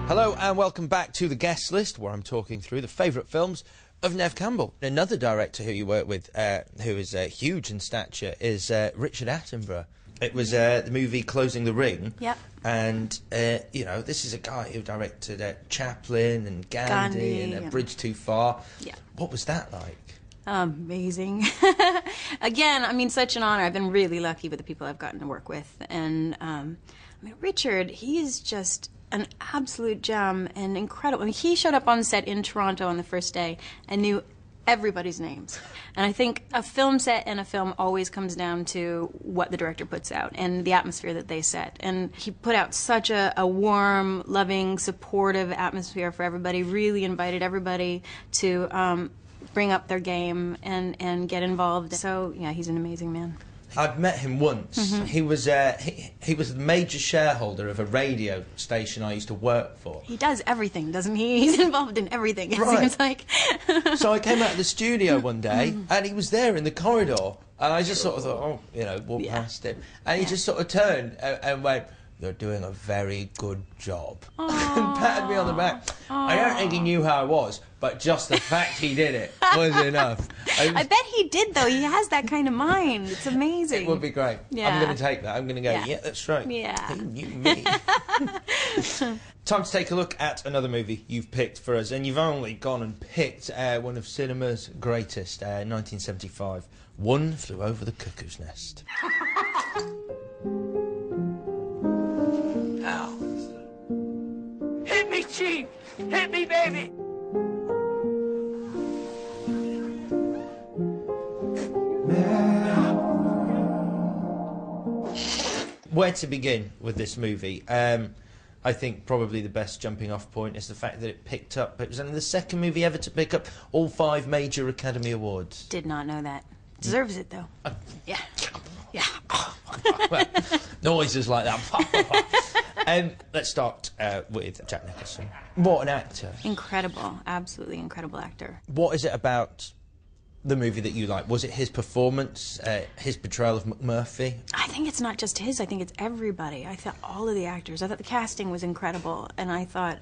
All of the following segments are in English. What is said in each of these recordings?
Hello and welcome back to the guest list, where I'm talking through the favourite films of Neve Campbell. Another director who you work with, who is huge in stature, is Richard Attenborough. It was the movie Closing the Ring. Yep. And, you know, this is a guy who directed Chaplin and Gandhi and A Bridge Too Far. Yeah. What was that like? Amazing. Again, I mean, such an honor. I've been really lucky with the people I've gotten to work with. And, I mean, Richard, he is just an absolute gem and incredible. I mean, he showed up on set in Toronto on the first day and knew everybody's names. And I think a film set and a film always comes down to what the director puts out and the atmosphere that they set. And he put out such a warm, loving, supportive atmosphere for everybody, really invited everybody to bring up their game and get involved. So, yeah, he's an amazing man. I've met him once. Mm-hmm. He was the major shareholder of a radio station I used to work for. He does everything, doesn't he? He's involved in everything, it Right. seems like. So I came out of the studio one day, and he was there in the corridor, and I just sort of thought, oh, you know, walked past him, and he just sort of turned and went, "You're doing a very good job," and patted me on the back. I don't think he knew how I was, but just the fact he did it was enough. I bet he did, though. He has that kind of mind. It's amazing. It would be great. Yeah. I'm going to take that. I'm going to go, yeah, that's right. Yeah. He knew me. Time to take a look at another movie you've picked for us, and you've only gone and picked one of cinema's greatest, 1975, One Flew Over the Cuckoo's Nest. Ow. Hit me, Chief! Hit me, baby! Where to begin with this movie? I think probably the best jumping off point is the fact that it was only the second movie ever to pick up all 5 major Academy Awards. Did not know that. Deserves it, though. Yeah. Yeah. Well, noises like that. Let's start with Jack Nicholson. What an actor. Incredible. Absolutely incredible actor. What is it about the movie that you like? Was it his performance, his portrayal of McMurphy? I think it's not just his. I think it's everybody. I thought all of the actors. I thought the casting was incredible. And I thought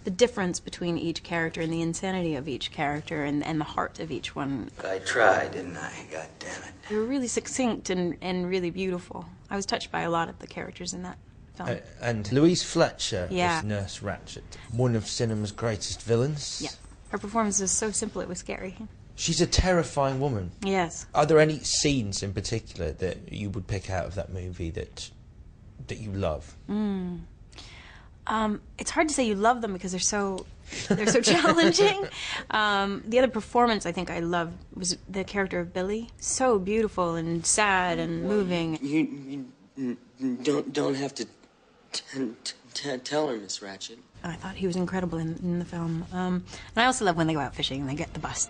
the difference between each character and the insanity of each character and the heart of each one. I tried, didn't I? God damn it. They were really succinct and really beautiful. I was touched by a lot of the characters in that film. And Louise Fletcher Yeah. is Nurse Ratched, one of cinema's greatest villains. Yeah. Her performance was so simple it was scary. She's a terrifying woman. Yes. Are there any scenes in particular that you would pick out of that movie that you love? It's hard to say you love them because they're so challenging. The other performance I think I loved was the character of Billy. So beautiful and sad and moving. You don't have to tell her, Miss Ratched. I thought he was incredible in the film. And I also love when they go out fishing and they get the bus.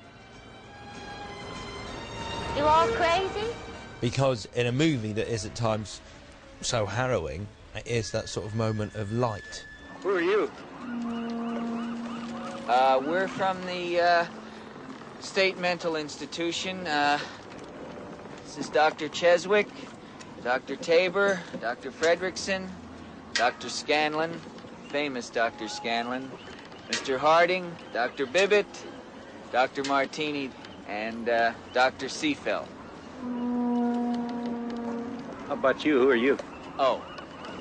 You all crazy? Because in a movie that is at times so harrowing, it is that sort of moment of light. Who are you? We're from the State Mental Institution. This is Dr. Cheswick, Dr. Tabor, Dr. Fredrickson, Dr. Scanlon, famous Dr. Scanlon, Mr. Harding, Dr. Bibbett, Dr. Martini, and Dr. Seafell. How about you? Who are you? Oh,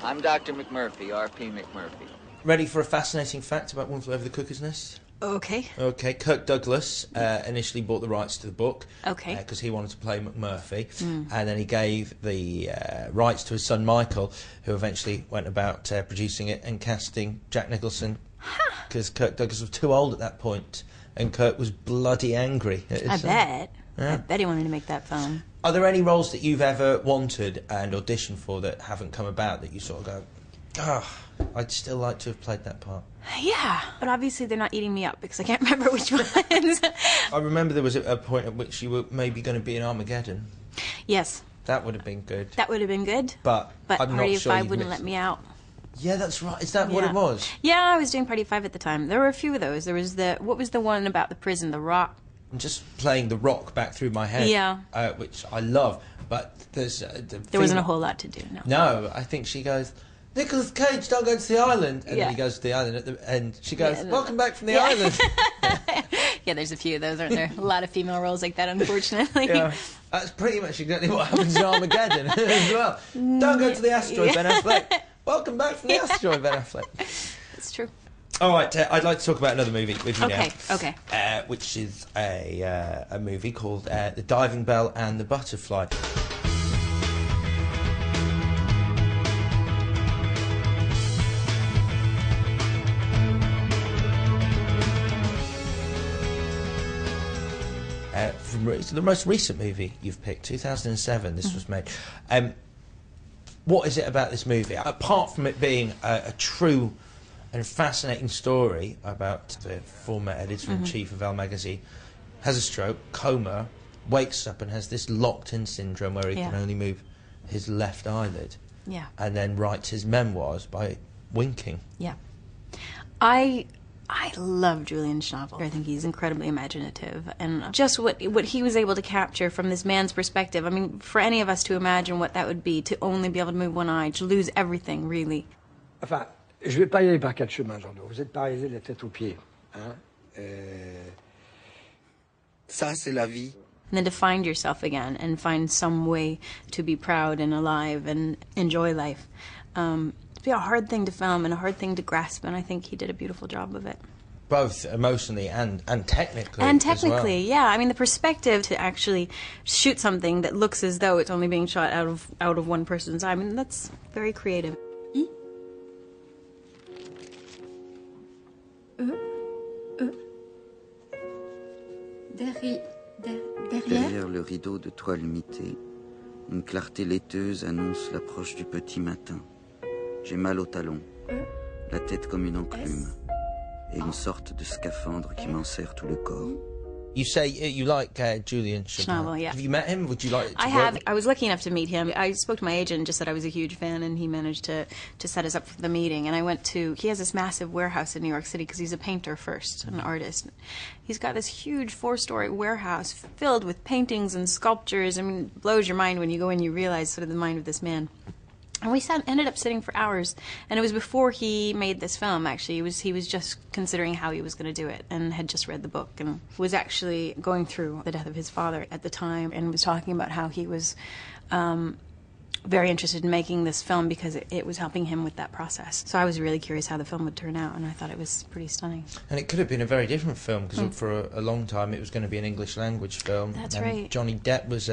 I'm Dr. McMurphy, R.P. McMurphy. Ready for a fascinating fact about One Flew Over the Cuckoo's Nest? Okay. Okay, Kirk Douglas initially bought the rights to the book. Okay. Because he wanted to play McMurphy. And then he gave the rights to his son Michael, who eventually went about producing it and casting Jack Nicholson. Because Kirk Douglas was too old at that point, and Kirk was bloody angry at his I son. bet. Yeah. I bet he wanted to make that film. Are there any roles that you've ever wanted and auditioned for that haven't come about that you sort of go, I'd still like to have played that part? Yeah, but obviously they're not eating me up because I can't remember which ones. I remember there was a point at which you were maybe going to be in Armageddon. Yes. That would have been good. That would have been good. But I'm Party not of sure Five you'd wouldn't mix let me out. Yeah, that's right. Is that what it was? Yeah, I was doing Party of Five at the time. There were a few of those. There was what was the one about the prison, The Rock? I'm just playing The Rock back through my head. Yeah. Which I love, but there's... There wasn't a whole lot to do, no. No, I think she goes, Nicolas Cage, don't go to the island. And then he goes to the island at the end. She goes, welcome back from the island. Yeah, there's a few of those, aren't there? A lot of female roles like that, unfortunately. Yeah, that's pretty much exactly what happens in Armageddon as well. Don't go to the asteroid, Ben Affleck. Welcome back from the asteroid, Ben Affleck. It's true. All right, I'd like to talk about another movie with you now. Okay. Which is a movie called The Diving Bell and the Butterfly. From the most recent movie you've picked, 2007, this was made. What is it about this movie? Apart from it being a true and fascinating story about the former editor-in-chief of Elle magazine, has a stroke, coma, wakes up and has this locked-in syndrome where he can only move his left eyelid, and then writes his memoirs by winking. Yeah. I love Julian's novel. I think he's incredibly imaginative, and just what he was able to capture from this man's perspective. I mean, for any of us to imagine what that would be, to only be able to move one eye, to lose everything, really. Enfin, je vais pas y aller par quatre chemins, Jean-Claude. Vous êtes paralysé de la tête aux pieds, hein? Ça, c'est la vie. And then to find yourself again and find some way to be proud and alive and enjoy life. It'd be a hard thing to film and a hard thing to grasp, and I think he did a beautiful job of it. Both emotionally and technically. And technically, as well. yeah. I mean, the perspective to actually shoot something that looks as though it's only being shot out of one person's eye. I mean, that's very creative. Derrière le rideau de toile mitée, une clarté laiteuse annonce l'approche du petit matin. J'ai mal au talon, la tête comme une enclume, et une sorte de scaphandre qui m'enserre tout le corps. You say you like Julian Schnabel, yeah. Have you met him? Would you like to I work have. with... I was lucky enough to meet him. I spoke to my agent and just said I was a huge fan, and he managed to set us up for the meeting. And I went to... He has this massive warehouse in New York City because he's a painter first, an artist. He's got this huge 4-story warehouse filled with paintings and sculptures. I mean, it blows your mind when you go in, you realize sort of the mind of this man. And we ended up sitting for hours, and it was before he made this film, actually. He was just considering how he was going to do it, and had just read the book, and was actually going through the death of his father at the time, and was talking about how he was very interested in making this film because it was helping him with that process. So I was really curious how the film would turn out, and I thought it was pretty stunning. And it could have been a very different film, because for a long time it was going to be an English language film. That's right. Johnny Depp was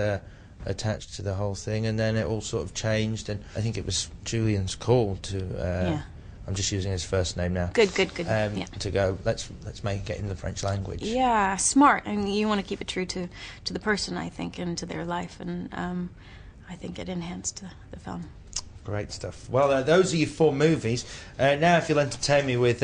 attached to the whole thing, and then it all sort of changed, and I think it was Julian's call to I'm just using his first name now. Good. To go, let's make it in the French language. Yeah, smart. I mean, you want to keep it true to the person, I think, and to their life, and I think it enhanced the film. Great stuff. Well, those are your 4 movies. Now if you'll entertain me with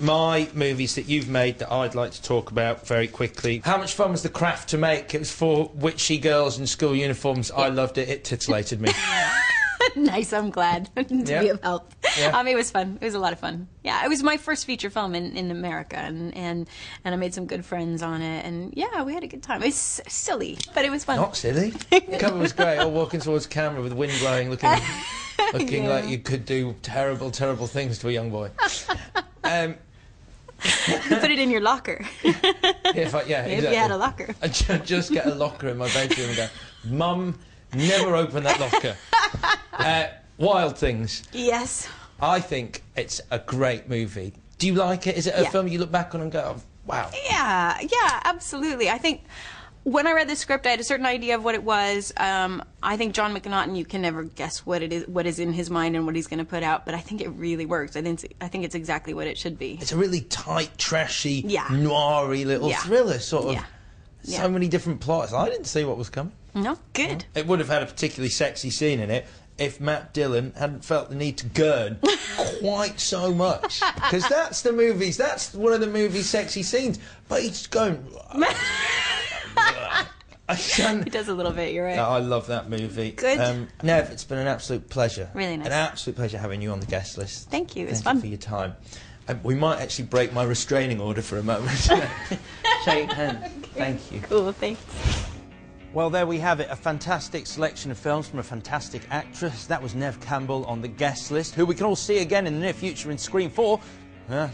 my movies that you've made that I'd like to talk about very quickly. How much fun was The Craft to make? It was 4 witchy girls in school uniforms. Yeah. I loved it. It titillated me. Nice, I'm glad to be of help. Yeah. It was fun. It was a lot of fun. Yeah, it was my first feature film in America, and I made some good friends on it, and yeah, we had a good time. It was silly, but it was fun. Not silly. The cover was great. All walking towards the camera with the wind blowing, looking like you could do terrible, terrible things to a young boy. Put it in your locker. If you had a locker. I'd just get a locker in my bedroom and go, Mum, never open that locker. Wild Things. Yes. I think it's a great movie. Do you like it? Is it a film you look back on and go, oh, wow? Yeah, absolutely. I think when I read the script, I had a certain idea of what it was. I think John McNaughton, you can never guess what is in his mind and what he's going to put out, but I think it really works. I think it's exactly what it should be. It's a really tight, trashy, noiry little thriller, sort of. So many different plots. I didn't see what was coming. No, good. It would have had a particularly sexy scene in it if Matt Dillon hadn't felt the need to gurn quite so much. Because that's one of the movie's sexy scenes. But he's going... He does a little bit, you're right. I love that movie. Good. Nev, it's been an absolute pleasure. Really nice. An absolute pleasure having you on the guest list. Thank you, it was fun. fun. Thank you for your time. We might actually break my restraining order for a moment. Shake hands. Thank you. Cool, thanks. Well, there we have it, a fantastic selection of films from a fantastic actress. That was Neve Campbell on the guest list, who we can all see again in the near future in Scream 4.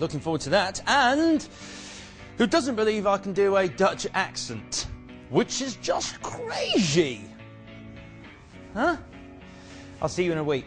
Looking forward to that. And who doesn't believe I can do a Dutch accent, which is just crazy. Huh? I'll see you in a week.